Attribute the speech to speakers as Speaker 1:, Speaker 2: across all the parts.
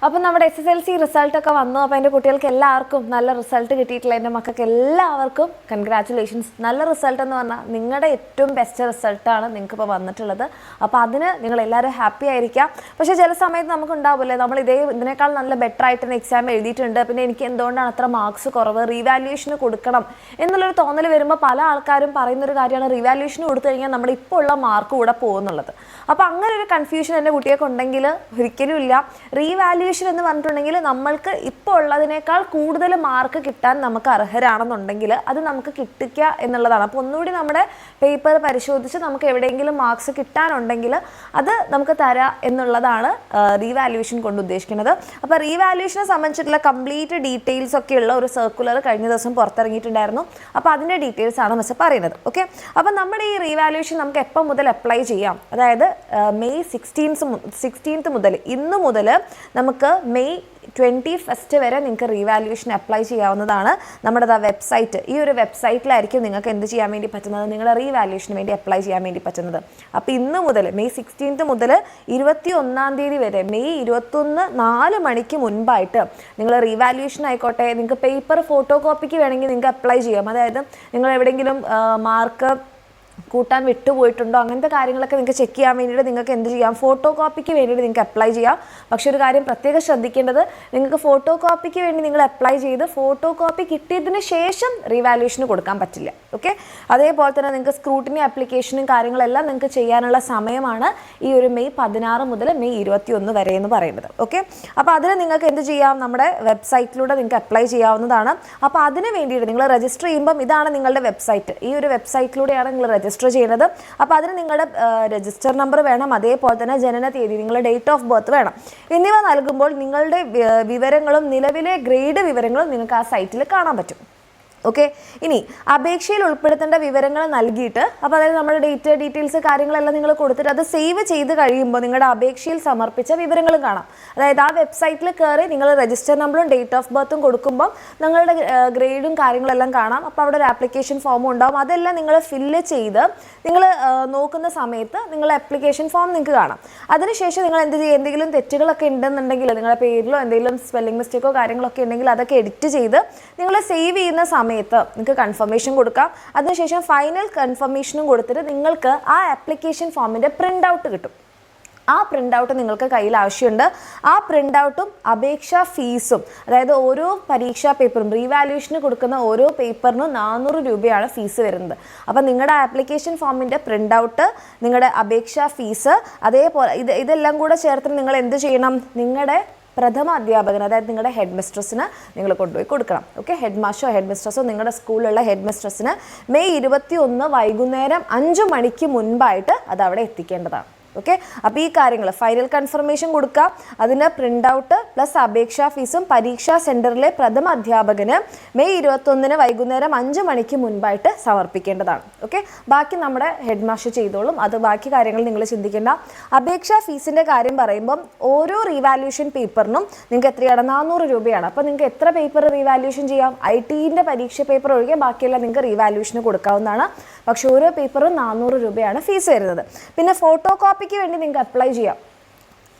Speaker 1: അപ്പോൾ നമ്മുടെ SSLC റിസൾട്ടൊക്കെ വന്നു. അപ്പോൾ എൻ്റെ കുട്ടികൾക്ക് എല്ലാവർക്കും നല്ല റിസൾട്ട് കിട്ടിയിട്ടില്ല. എൻ്റെ മക്കൾക്ക് എല്ലാവർക്കും കൺഗ്രാറ്റുലേഷൻസ്. നല്ല റിസൾട്ട് എന്ന് പറഞ്ഞാൽ നിങ്ങളുടെ ഏറ്റവും ബെസ്റ്റ് റിസൾട്ടാണ് നിങ്ങൾക്കിപ്പോൾ വന്നിട്ടുള്ളത്. അപ്പോൾ അതിന് നിങ്ങളെല്ലാവരും ഹാപ്പി ആയിരിക്കാം. പക്ഷേ ചില സമയത്ത് നമുക്ക് ഉണ്ടാവില്ലേ, നമ്മൾ ഇതിനേക്കാൾ നല്ല ബെറ്റർ ആയിട്ട് എക്സാം എഴുതിയിട്ടുണ്ട്, പിന്നെ എനിക്ക് എന്തുകൊണ്ടാണ് അത്ര മാർക്സ് കുറവ്, റീവാലുവേഷന് കൊടുക്കണം എന്നുള്ളൊരു തോന്നൽ വരുമ്പോൾ പല ആൾക്കാരും പറയുന്നൊരു കാര്യമാണ് റീവാലുവേഷന് കൊടുത്തു കഴിഞ്ഞാൽ നമ്മുടെ ഇപ്പോൾ ഉള്ള മാർക്ക് കൂടെ പോകുന്നുള്ളത്. അപ്പോൾ അങ്ങനെ ഒരു കൺഫ്യൂഷൻ എൻ്റെ കുട്ടികൾക്ക് ഉണ്ടെങ്കിൽ ഒരിക്കലും ഇല്ല. റീവാലുവേഷൻ എന്ന് പറഞ്ഞിട്ടുണ്ടെങ്കിൽ നമ്മൾക്ക് ഇപ്പോൾ ഉള്ളതിനേക്കാൾ കൂടുതൽ മാർക്ക് കിട്ടാൻ നമുക്ക് അർഹരാണെന്നുണ്ടെങ്കിൽ അത് നമുക്ക് കിട്ടിക്കുക എന്നുള്ളതാണ്. അപ്പോൾ ഒന്നുകൂടി നമ്മുടെ പേപ്പർ പരിശോധിച്ച് നമുക്ക് എവിടെയെങ്കിലും മാർക്സ് കിട്ടാനുണ്ടെങ്കിൽ അത് നമുക്ക് തരാം എന്നുള്ളതാണ് റീവാലുവേഷൻ കൊണ്ട് ഉദ്ദേശിക്കുന്നത്. അപ്പോൾ റീവാലുവേഷനെ സംബന്ധിച്ചിട്ടുള്ള കംപ്ലീറ്റ് ഡീറ്റെയിൽസ് ഒക്കെയുള്ള ഒരു സർക്കുലർ കഴിഞ്ഞ ദിവസം പുറത്തിറങ്ങിയിട്ടുണ്ടായിരുന്നു. അപ്പോൾ അതിൻ്റെ ഡീറ്റെയിൽസ് ആണ് മിസ് പറയുന്നത്. ഓക്കെ, അപ്പോൾ നമ്മുടെ ഈ റീവാലുവേഷൻ നമുക്ക് എപ്പോൾ മുതൽ അപ്ലൈ ചെയ്യാം? അതായത് മെയ് 16 മുതൽ, ഇന്ന് മുതൽ നമുക്ക് മെയ് 21 വരെ നിങ്ങൾക്ക് റീവാലുവേഷൻ അപ്ലൈ ചെയ്യാവുന്നതാണ്. നമ്മുടെ വെബ്സൈറ്റ്, ഈ ഒരു വെബ്സൈറ്റിലായിരിക്കും നിങ്ങൾക്ക് എന്ത് ചെയ്യാൻ വേണ്ടി പറ്റുന്നത്, നിങ്ങളുടെ റീവാലുവേഷന് വേണ്ടി അപ്ലൈ ചെയ്യാൻ വേണ്ടി പറ്റുന്നത്. അപ്പോൾ ഇന്ന് മുതൽ മെയ് 16 മുതൽ 21 വരെ, മെയ് 21 4 മണിക്ക് മുൻപായിട്ട് നിങ്ങൾ റീവാലുവേഷൻ ആയിക്കോട്ടെ, നിങ്ങൾക്ക് പേപ്പർ ഫോട്ടോ കോപ്പിക്ക് വേണമെങ്കിൽ നിങ്ങൾക്ക് അപ്ലൈ ചെയ്യാം. അതായത് നിങ്ങൾ എവിടെയെങ്കിലും മാർക്ക് കൂട്ടാൻ വിട്ടുപോയിട്ടുണ്ടോ അങ്ങനത്തെ കാര്യങ്ങളൊക്കെ നിങ്ങൾക്ക് ചെക്ക് ചെയ്യാൻ വേണ്ടിയിട്ട് നിങ്ങൾക്ക് എന്ത് ചെയ്യാം, ഫോട്ടോ കോപ്പിക്ക് വേണ്ടിയിട്ട് നിങ്ങൾക്ക് അപ്ലൈ ചെയ്യാം. പക്ഷേ ഒരു കാര്യം പ്രത്യേകം ശ്രദ്ധിക്കേണ്ടത്, നിങ്ങൾക്ക് ഫോട്ടോ കോപ്പിക്ക് വേണ്ടി നിങ്ങൾ അപ്ലൈ ചെയ്ത് ഫോട്ടോ കോപ്പി കിട്ടിയതിന് ശേഷം റീവാലുവേഷന് കൊടുക്കാൻ പറ്റില്ല. ഓക്കെ, അതേപോലെ തന്നെ നിങ്ങൾക്ക് സ്ക്രൂട്ടിനി ആപ്ലിക്കേഷനും കാര്യങ്ങളെല്ലാം നിങ്ങൾക്ക് ചെയ്യാനുള്ള സമയമാണ് ഈ ഒരു മെയ് 16 മുതൽ മെയ് 21 വരെ എന്ന് പറയുന്നത്. ഓക്കെ, അപ്പോൾ അതിന് നിങ്ങൾക്ക് എന്ത് ചെയ്യാം, നമ്മുടെ വെബ്സൈറ്റിലൂടെ നിങ്ങൾക്ക് അപ്ലൈ ചെയ്യാവുന്നതാണ്. അപ്പോൾ അതിന് വേണ്ടിയിട്ട് നിങ്ങൾ രജിസ്റ്റർ ചെയ്യുമ്പം ഇതാണ് നിങ്ങളുടെ വെബ്സൈറ്റ്, ഈ ഒരു വെബ്സൈറ്റിലൂടെയാണ് നിങ്ങൾ രജിസ്റ്റർ ചെയ്യുന്നത്. അപ്പോൾ അതിന് നിങ്ങളുടെ രജിസ്റ്റർ നമ്പർ വേണം, അതേപോലെ തന്നെ ജനന തീയതി, നിങ്ങളുടെ ഡേറ്റ് ഓഫ് ബർത്ത് വേണം. എന്നിവ നൽകുമ്പോൾ നിങ്ങളുടെ വിവരങ്ങളും നിലവിലെ ഗ്രേഡ് വിവരങ്ങളും നിങ്ങൾക്ക് ആ സൈറ്റിൽ കാണാൻ പറ്റും. ഓക്കെ, ഇനി അപേക്ഷയിൽ ഉൾപ്പെടുത്തേണ്ട വിവരങ്ങൾ നൽകിയിട്ട്, അപ്പോൾ അതായത് നമ്മുടെ ഡീറ്റെയിൽസ് കാര്യങ്ങളെല്ലാം നിങ്ങൾ കൊടുത്തിട്ട് അത് സേവ് ചെയ്ത് കഴിയുമ്പോൾ നിങ്ങളുടെ അപേക്ഷയിൽ സമർപ്പിച്ച വിവരങ്ങളും കാണാം. അതായത് ആ വെബ്സൈറ്റിൽ കയറി നിങ്ങൾ രജിസ്റ്റർ നമ്പറും ഡേറ്റ് ഓഫ് ബർത്തും കൊടുക്കുമ്പോൾ നിങ്ങളുടെ ഗ്രേഡും കാര്യങ്ങളെല്ലാം കാണാം. അപ്പോൾ അവിടെ ഒരു ആപ്ലിക്കേഷൻ ഫോമും ഉണ്ടാവും. അതെല്ലാം നിങ്ങൾ ഫില്ല് ചെയ്ത് നിങ്ങൾ നോക്കുന്ന സമയത്ത് നിങ്ങളുടെ ആപ്ലിക്കേഷൻ ഫോം നിങ്ങൾക്ക് കാണാം. അതിനുശേഷം നിങ്ങൾ എന്ത് ചെയ്യുക, എന്തെങ്കിലും തെറ്റുകളൊക്കെ ഉണ്ടെന്നുണ്ടെങ്കിൽ നിങ്ങളുടെ പേരിലോ എന്തെങ്കിലും സ്പെല്ലിംഗ് മിസ്റ്റേക്കോ കാര്യങ്ങളൊക്കെ ഉണ്ടെങ്കിൽ അതൊക്കെ എഡിറ്റ് ചെയ്ത് നിങ്ങൾ സേവ് ചെയ്യുന്ന സമയത്ത് നിങ്ങൾക്ക് കൺഫർമേഷൻ കൊടുക്കാം. അതിനുശേഷം ഫൈനൽ കൺഫർമേഷനും കൊടുത്തിട്ട് നിങ്ങൾക്ക് ആ ആപ്ലിക്കേഷൻ ഫോമിൻ്റെ പ്രിൻ്റ് ഔട്ട് കിട്ടും. ആ പ്രിൻ്റ് ഔട്ട് നിങ്ങൾക്ക് കയ്യിൽ ആവശ്യമുണ്ട്. ആ പ്രിൻ്റ് ഔട്ടും അപേക്ഷാ ഫീസും, അതായത് ഓരോ പരീക്ഷാ പേപ്പറും റീവാലുവേഷന് കൊടുക്കുന്ന ഓരോ പേപ്പറിനും 400 രൂപയാണ് ഫീസ് വരുന്നത്. അപ്പോൾ നിങ്ങളുടെ ആപ്ലിക്കേഷൻ ഫോമിൻ്റെ പ്രിൻ്റ് ഔട്ട്, നിങ്ങളുടെ അപേക്ഷാ ഫീസ്, അതേപോലെ ഇതെല്ലാം കൂടെ ചേർത്ത് നിങ്ങൾ എന്ത് ചെയ്യണം, നിങ്ങളുടെ പ്രഥമ അധ്യാപകൻ, അതായത് നിങ്ങളുടെ ഹെഡ് മിസ്ട്രസ്സിന് നിങ്ങൾ കൊണ്ടുപോയി കൊടുക്കണം. ഓക്കെ, ഹെഡ് മാസ്റ്ററോ ഹെഡ് മിസ്ട്രസ്സോ നിങ്ങളുടെ സ്കൂളിലുള്ള ഹെഡ് മിസ്ട്രസ്സിന് മെയ് 21 വൈകുന്നേരം 5 മണിക്ക് മുൻപായിട്ട് അത് അവിടെ എത്തിക്കേണ്ടതാണ്. ഓക്കെ, അപ്പോൾ ഈ കാര്യങ്ങൾ ഫൈനൽ കൺഫർമേഷൻ കൊടുക്കുക, അതിന് പ്രിൻ്റ് ഔട്ട് പ്ലസ് അപേക്ഷാ ഫീസും പരീക്ഷാ സെൻറ്ററിലെ പ്രഥമ അധ്യാപകന് മെയ് 21 വൈകുന്നേരം 5 മണിക്ക് മുൻപായിട്ട് സമർപ്പിക്കേണ്ടതാണ്. ഓക്കെ, ബാക്കി നമ്മുടെ ഹെഡ് മാസ്റ്റർ ചെയ്തോളും, അത് ബാക്കി കാര്യങ്ങൾ നിങ്ങൾ ചിന്തിക്കേണ്ട. അപേക്ഷാ ഫീസിൻ്റെ കാര്യം പറയുമ്പം ഓരോ റീവാലുവേഷൻ പേപ്പറിനും നിങ്ങൾക്ക് എത്രയാണ്, 400 രൂപയാണ്. അപ്പോൾ നിങ്ങൾക്ക് എത്ര പേപ്പർ റീവാലുവേഷൻ ചെയ്യാം, ITൻ്റെ പരീക്ഷ പേപ്പർ ഒഴികെ ബാക്കിയെല്ലാം നിങ്ങൾക്ക് റീവാലുവേഷന് കൊടുക്കാവുന്നതാണ്. പക്ഷേ ഓരോ പേപ്പറും 400 രൂപയാണ് ഫീസ് വരുന്നത്. പിന്നെ ഫോട്ടോ കോപ്പിക്ക് വേണ്ടി നിങ്ങൾക്ക് അപ്ലൈ ചെയ്യാം,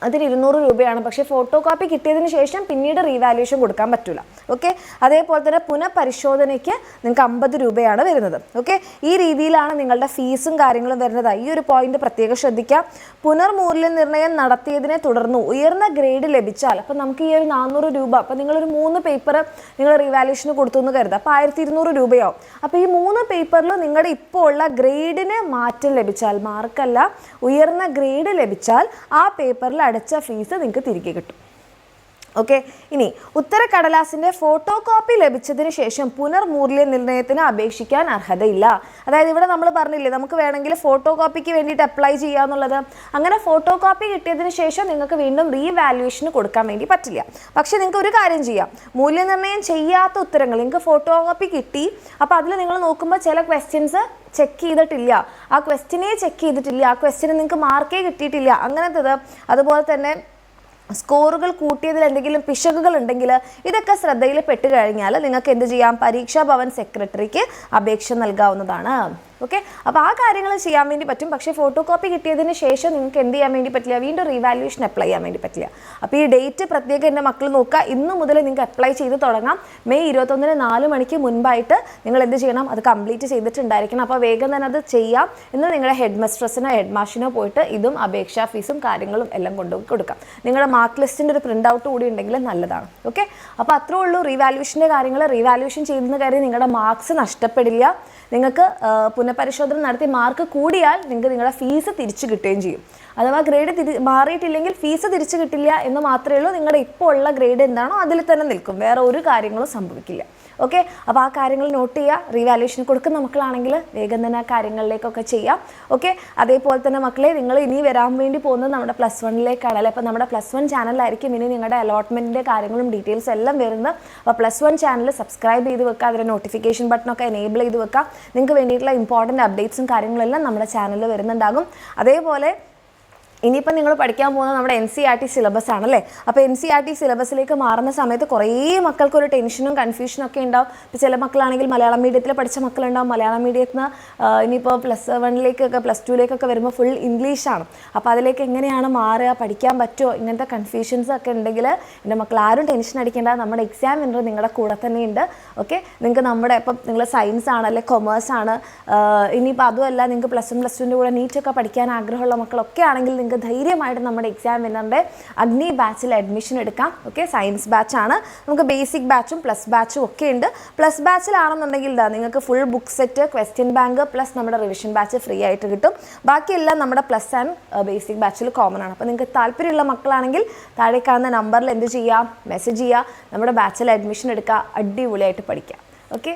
Speaker 1: അതിന് 200 രൂപയാണ്. പക്ഷേ ഫോട്ടോ കോപ്പി കിട്ടിയതിന് ശേഷം പിന്നീട് റീവാലുവേഷൻ കൊടുക്കാൻ പറ്റില്ല. ഓക്കെ, അതേപോലെ തന്നെ പുനഃപരിശോധനയ്ക്ക് നിങ്ങൾക്ക് 50 രൂപയാണ് വരുന്നത്. ഓക്കെ, ഈ രീതിയിലാണ് നിങ്ങളുടെ ഫീസും കാര്യങ്ങളും വരുന്നത്. ഈ ഒരു പോയിന്റ് പ്രത്യേകം ശ്രദ്ധിക്കാം. പുനർമൂല്യനിർണ്ണയം നടത്തിയതിനെ തുടർന്ന് ഉയർന്ന ഗ്രേഡ് ലഭിച്ചാൽ, അപ്പോൾ നമുക്ക് ഈ ഒരു 400 രൂപ, അപ്പോൾ നിങ്ങളൊരു 3 പേപ്പർ നിങ്ങൾ റീവാലുവേഷന് കൊടുത്തു എന്ന് കരുതുക, അപ്പോൾ 1200 രൂപയാവും. അപ്പോൾ ഈ 3 പേപ്പറിൽ നിങ്ങളുടെ ഇപ്പോൾ ഉള്ള ഗ്രേഡിന് മാറ്റം ലഭിച്ചാൽ, മാർക്കല്ല ഉയർന്ന ഗ്രേഡ് ലഭിച്ചാൽ ആ പേപ്പറിൽ അടച്ച ഫീസ് നിങ്ങൾക്ക് തിരികെ കിട്ടും. ഓക്കെ, ഇനി ഉത്തരക്കടലാസിൻ്റെ ഫോട്ടോ കോപ്പി ലഭിച്ചതിന് ശേഷം പുനർമൂല്യനിർണ്ണയത്തിന് അപേക്ഷിക്കാൻ അർഹതയില്ല. അതായത് ഇവിടെ നമ്മൾ പറഞ്ഞില്ലേ, നമുക്ക് വേണമെങ്കിൽ ഫോട്ടോ കോപ്പിക്ക് വേണ്ടിയിട്ട് അപ്ലൈ ചെയ്യാന്നുള്ളത്. അങ്ങനെ ഫോട്ടോ കോപ്പി കിട്ടിയതിന് ശേഷം നിങ്ങൾക്ക് വീണ്ടും റീവാലുവേഷന് കൊടുക്കാൻ വേണ്ടി പറ്റില്ല. പക്ഷേ നിങ്ങൾക്ക് ഒരു കാര്യം ചെയ്യാം, മൂല്യനിർണ്ണയം ചെയ്യാത്ത ഉത്തരങ്ങൾ നിങ്ങൾക്ക് ഫോട്ടോ കോപ്പി കിട്ടി, അപ്പോൾ അതിൽ നിങ്ങൾ നോക്കുമ്പോൾ ചില ക്വസ്റ്റ്യൻസ് ചെക്ക് ചെയ്തിട്ടില്ല, ആ ക്വസ്റ്റ്യനെ ചെക്ക് ചെയ്തിട്ടില്ല, ആ ക്വസ്റ്റ്യന് നിങ്ങൾക്ക് മാർക്കേ കിട്ടിയിട്ടില്ല, അങ്ങനത്തത്, അതുപോലെ തന്നെ സ്കോറുകൾ കൂട്ടിയതിൽ എന്തെങ്കിലും പിശകുകൾ ഉണ്ടെങ്കിൽ ഇതൊക്കെ ശ്രദ്ധയിൽ പെട്ട് കഴിഞ്ഞാൽ നിങ്ങൾക്ക് എന്ത് ചെയ്യാം, പരീക്ഷാ ഭവൻ സെക്രട്ടറിക്ക് അപേക്ഷ നൽകാവുന്നതാണ്. ഓക്കെ. അപ്പോൾ ആ കാര്യങ്ങൾ ചെയ്യാൻ വേണ്ടി പറ്റും. പക്ഷേ ഫോട്ടോ കോപ്പി കിട്ടിയതിന് ശേഷം നിങ്ങൾക്ക് എന്ത് ചെയ്യാൻ വേണ്ടി പറ്റില്ല, വീണ്ടും റീവാലുവേഷൻ അപ്ലൈ ചെയ്യാൻ വേണ്ടി പറ്റില്ല. അപ്പോൾ ഈ ഡേറ്റ് പ്രത്യേകം എൻ്റെ മക്കൾ നോക്കുക. ഇന്ന് മുതൽ നിങ്ങൾക്ക് അപ്ലൈ ചെയ്ത് തുടങ്ങാം. മെയ് 21 4 മണിക്ക് മുൻപായിട്ട് നിങ്ങൾ എന്ത് ചെയ്യണം, അത് കംപ്ലീറ്റ് ചെയ്തിട്ടുണ്ടായിരിക്കണം. അപ്പോൾ വേഗം തന്നെ അത് ചെയ്യാം. ഇന്ന് നിങ്ങളുടെ ഹെഡ് മിസ്ട്രസിനോ ഹെഡ് മാഷിനോ പോയിട്ട് ഇതും അപേക്ഷാ ഫീസും കാര്യങ്ങളും എല്ലാം കൊണ്ടുപോയി കൊടുക്കാം. നിങ്ങളുടെ മാർക്ക് ലിസ്റ്റിൻ്റെ ഒരു പ്രിൻ്റ് ഔട്ട് കൂടി ഉണ്ടെങ്കിൽ നല്ലതാണ്. ഓക്കെ. അപ്പോൾ അത്രേ ഉള്ളൂ റീവാലുവേഷൻ്റെ കാര്യങ്ങൾ. റീവാലുവേഷൻ ചെയ്യുന്ന കാര്യം നിങ്ങളുടെ മാർക്സ് നഷ്ടപ്പെടില്ല. നിങ്ങൾക്ക് പുനഃപരിശോധന നടത്തി മാർക്ക് കൂടിയാൽ നിങ്ങൾക്ക് നിങ്ങളുടെ ഫീസ് തിരിച്ചു കിട്ടുകയും ചെയ്യും. അഥവാ ഗ്രേഡ് മാറിയിട്ടില്ലെങ്കിൽ ഫീസ് തിരിച്ചു കിട്ടില്ല എന്ന് മാത്രമേ ഉള്ളൂ. നിങ്ങളുടെ ഇപ്പോൾ ഉള്ള ഗ്രേഡ് എന്താണോ അതിൽ തന്നെ നിൽക്കും, വേറെ ഒരു കാര്യങ്ങളും സംഭവിക്കില്ല. ഓക്കെ. അപ്പോൾ ആ കാര്യങ്ങൾ നോട്ട് ചെയ്യുക. റീവാലുവേഷൻ കൊടുക്കുന്ന മക്കളാണെങ്കിൽ വേഗം തന്നെ ആ കാര്യങ്ങളിലേക്കൊക്കെ ചെയ്യാം. ഓക്കെ. അതേപോലെ തന്നെ മക്കളെ, നിങ്ങൾ ഇനി വരാൻ വേണ്ടി പോകുന്നത് നമ്മുടെ +1ലേക്കാണല്ലേ. അപ്പോൾ നമ്മുടെ +1 ചാനലിലായിരിക്കും ഇനി നിങ്ങളുടെ അലോട്ട്മെൻറ്റിൻ്റെ കാര്യങ്ങളും ഡീറ്റെയിൽസ് എല്ലാം വരുന്നത്. അപ്പോൾ +1 ചാനൽ സബ്സ്ക്രൈബ് ചെയ്ത് വെക്കുക. അതിൻ്റെ നോട്ടിഫിക്കേഷൻ ബട്ടണൊക്കെ എനേബിൾ ചെയ്ത് വെക്കുക. നിങ്ങൾക്ക് വേണ്ടിയിട്ടുള്ള ഇമ്പോർട്ടൻറ്റ് അപ്ഡേറ്റ്സും കാര്യങ്ങളെല്ലാം നമ്മുടെ ചാനലിൽ വരുന്നുണ്ടാകും. അതേപോലെ ഇനിയിപ്പം നിങ്ങൾ പഠിക്കാൻ പോകുന്നത് നമ്മുടെ NCERT സിലബസ് ആണല്ലേ. അപ്പോൾ NCERT സിലബസിലേക്ക് മാറുന്ന സമയത്ത് കുറേ മക്കൾക്കൊരു ടെൻഷനും കൺഫ്യൂഷനും ഒക്കെ ഉണ്ടാവും. ഇപ്പോൾ ചില മക്കളാണെങ്കിൽ മലയാളം മീഡിയത്തിൽ പഠിച്ച മക്കളുണ്ടാവും. മലയാളം മീഡിയത്തിൽ നിന്ന് ഇനിയിപ്പോൾ +1ലേക്കൊക്കെ +2ലേക്കൊക്കെ വരുമ്പോൾ ഫുൾ ഇംഗ്ലീഷാണ്. അപ്പോൾ അതിലേക്ക് എങ്ങനെയാണ് മാറുക, പഠിക്കാൻ പറ്റുമോ, ഇങ്ങനത്തെ കൺഫ്യൂഷൻസ് ഒക്കെ ഉണ്ടെങ്കിൽ എൻ്റെ മക്കൾ ആരും ടെൻഷൻ അടിക്കേണ്ട. നമ്മുടെ എക്സാം വിന്നർ നിങ്ങളുടെ കൂടെ തന്നെയുണ്ട്. ഓക്കെ. നിങ്ങൾക്ക് നമ്മുടെ ഇപ്പം നിങ്ങൾ സയൻസ് ആണല്ലേ, കൊമേഴ്സ് ആണ്, ഇനിയിപ്പോൾ അതുമല്ല നിങ്ങൾക്ക് +1 +2ൻ്റെ കൂടെ നീറ്റൊക്കെ പഠിക്കാൻ ആഗ്രഹമുള്ള മക്കളൊക്കെ ആണെങ്കിൽ നിങ്ങൾക്ക് ധൈര്യമായിട്ട് നമ്മുടെ എക്സാം വിന്നറിൻ്റെ അഗ്നി ബാച്ചിൽ അഡ്മിഷൻ എടുക്കാം. ഓക്കെ. സയൻസ് ബാച്ചാണ്. നമുക്ക് ബേസിക് ബാച്ചും പ്ലസ് ബാച്ചും ഒക്കെ ഉണ്ട്. പ്ലസ് ബാച്ചിലാണെന്നുണ്ടെങ്കിൽ നിങ്ങൾക്ക് full book set, question bank plus നമ്മുടെ റിവിഷൻ ബാച്ച് ഫ്രീ ആയിട്ട് കിട്ടും. ബാക്കിയെല്ലാം നമ്മുടെ പ്ലസ് ആൻഡ് ബേസിക് ബാച്ചിൽ കോമൺ ആണ്. അപ്പോൾ നിങ്ങൾക്ക് താല്പര്യമുള്ള മക്കളാണെങ്കിൽ താഴെ കാണുന്ന നമ്പറിൽ എന്ത് ചെയ്യുക, മെസ്സേജ് ചെയ്യുക, നമ്മുടെ ബാച്ചിൽ അഡ്മിഷൻ എടുക്കുക, അടിപൊളിയായിട്ട് പഠിക്കാം. ഓക്കെ.